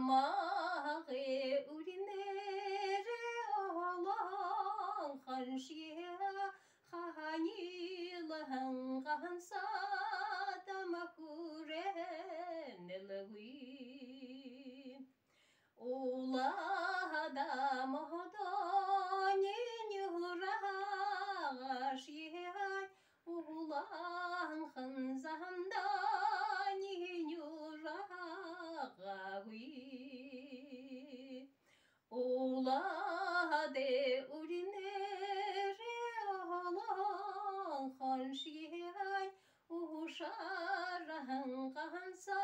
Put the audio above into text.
mağı urinere olan hanşiye hanilahın kansa da makurenelwi Ula da mohdoni nyuraşiyay Ulan khanzandani nyuraşiyay Ula de urinere olan hanşiyay Uşarhan kansa